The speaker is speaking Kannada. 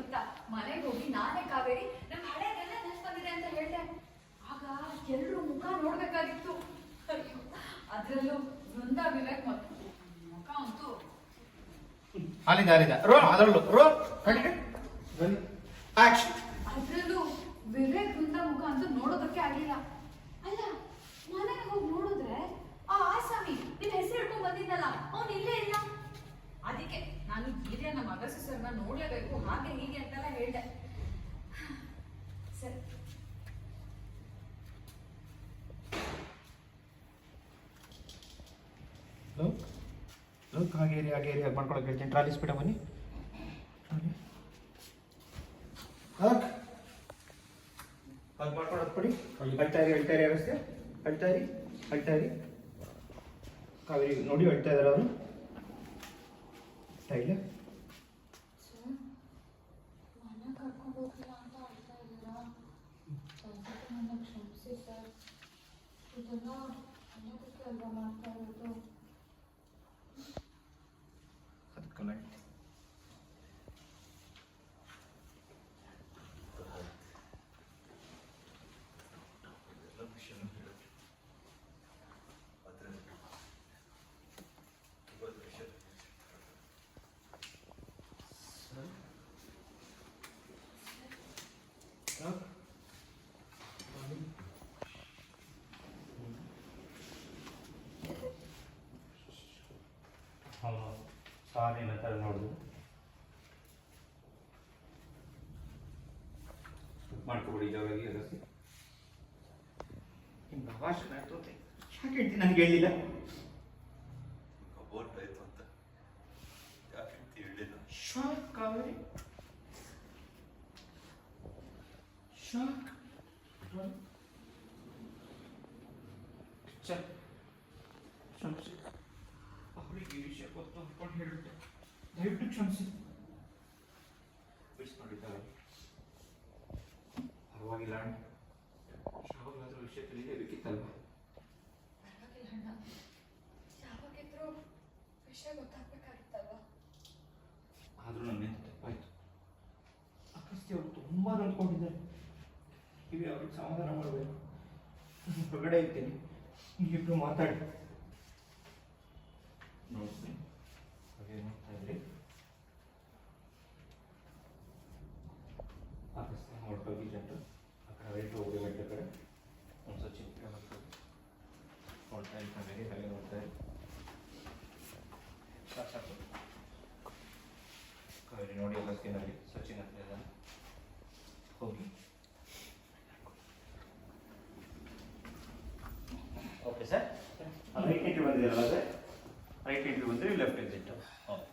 ಗೊತ್ತಾ, ಮನೆಗೆ ಹೋಗಿ ನಾನೇ ಕಾವೇರಿ ನಮ್ಮ ಹಳೆದೆಲ್ಲ ನೆನಪು ಬಂದಿದೆ ಅಂತ ಹೇಳ್ದೆ. ಆಗ ಎಲ್ರು ಮುಖ ನೋಡ್ಬೇಕಾಗಿತ್ತು. ಅಯ್ಯೋ, ಅದ್ರಲ್ಲೂ ವೃಂದಾ ವಿವೇಕ್ ಮತ್ತು ಮುಖ ಅಂತೂ ಅದರಲ್ಲೂ ವಿವೇಕ್ ವೃಂದಾ ಮುಖ ಅಂತೂ ನೋಡೋದಕ್ಕೆ ಆಗಿಲ್ಲ. ಅಲ್ಲ, ಮನೆಗೆ ಹೋಗಿ ನೋಡಿದ್ರೆ ಆ ಆಸಾಮಿ ನಿನ್ ಹೆಸರು ಹಿಡ್ಕೊಂಡ್ ಬಂದಿದ್ದಲ್ಲ, ಅವ್ನು ಇಲ್ಲೇ ಇಲ್ಲ. ಅದಕ್ಕೆ ನಾನು ಹಿರಿಯ ನಮ್ಮ ಅಗಸ್ತ್ಯ ಸರ್ನ ನೋಡ್ಲೇಬೇಕು, ಹಾಗೆ ಹೀಗೆ ಅಂತೆಲ್ಲ ಹೇಳ್ದೆ. ಸರಿ, ಹಾಗೆ ಮಾಡ್ಕೊಳಕ್ ಹೇಳ್ತೀನಿ. ಟ್ರಾಲಿ ಸ್ಪೀಡ ಬನ್ನಿ. ಮಾಡ್ಕೊಳಕ್ ಕೊಡಿ. ಅಳ್ತಾ ಇರಿ ವ್ಯವಸ್ಥೆ. ಅಳ್ತಾ ಇರಿ. ಕಾವೇರಿ ನೋಡಿ ಅಳ್ತಾ ಇದಾರೆ ಅವರು. ಇಲ್ಲ ಮನೆ ಕರ್ಕೊಂಡು ಹೋಗಿಲ್ಲ ಅಂತ ಅಳ್ತಾ ಇದ್ದೀರಾ? ನನ್ನ ಕ್ಷಮಿಸಿ ಸರ್, ಇದೆಲ್ಲ ಅನ್ನೋದಕ್ಕೆ ಅಲ್ವಾ ಮಾಡ್ತಾ ಇರೋದು. ಸಾರಿ ನಂತರ ನೋಡುದು ಮಾಡ್ಕೊಬಿಡಿ. ಜೋರಾಗಿ ಅಗಸ್ತಿ ನಿಮ್ಮ ಭಾಷಣ ಯಾಕೆ ಹೇಳ್ತೀನಿ ನನಗೆ ಹೇಳಿಲ್ಲ. Shock Kaveri, shock. ಕ್ಷಮಿಸಿ, ಅವಳಿಗೆ ಈ ವಿಷಯ ಗೊತ್ತು ಅಂದ್ಕೊಂಡು ಹೇಳಿಬಿಟ್ಟೆ. ದಯವಿಟ್ಟು ಕ್ಷಮಿಸಿ. ಮಿಸ್ ಮಾಡಿದ್ದಾರೆ, ಪರವಾಗಿಲ್ಲ ಅಣ್ಣ. ಯಾವಾಗಲಾದ್ರೂ ವಿಷಯ ತಿಳಿಯಬೇಕಿತ್ತಲ್ವ? ಪರವಾಗಿಲ್ಲ ಅಣ್ಣ, ಯಾವಾಗಿದ್ರೂ ವಿಷಯ ಗೊತ್ತಾಗ್ಬೇಕಾಗಿತ್ತಲ್ವ? ಆದರೂ ನನ್ನಿಂದ ತಪ್ಪಾಯ್ತು. ಅಗಸ್ತ್ಯ ಅವರು ತುಂಬಾ ನೊಂದ್ಕೊಂಡಿದ್ದಾರೆ. ಇವೆ ಅವ್ರಿಗೆ ಸಮಾಧಾನ ಮಾಡಬೇಕು. ಹೊರಗಡೆ ಇರ್ತೀನಿ, ನೀವಿಬ್ರು ಮಾತಾಡಿ. ನೋಡ್ತೀನಿ ಹಾಗೆ ನೋಡ್ತಾ ಇದ್ರಿ. ಅಗಸ್ತ್ಯ ಹೊರಟೋಗಿ ಜನರು ಆ ಕಡೆ ರೈಟ್ ಹೋಗಿ ಮೆಟ್ಟ ಕಡೆ ಒಂದು ಸಚಿನ್ ನೋಡ್ತಾ ಇರ್ತಾರೆ. ಹಾಗೆ ನೋಡ್ತಾ ಇರಿ. ಸಾಕು ಕಾವೇರಿ ನೋಡಿ, ಅಗಸ್ತ್ಯನಲ್ಲಿ ಸಚಿನ್ ಹತ್ರ ಇದ್ದಾನೆ. ಹೋಗಿ. ಓಕೆ ಸರ್, ರೈಟ್ ಎಂಟ್ರಿ ಬಂದಿದ್ದೀರಲ್ಲ ಸರ್? ರೈಟ್ ಎಂಟ್ರಿ ಬಂದರೆ ಲೆಫ್ಟ್ ಎಕ್ಸಿಟ್. ಓಕೆ.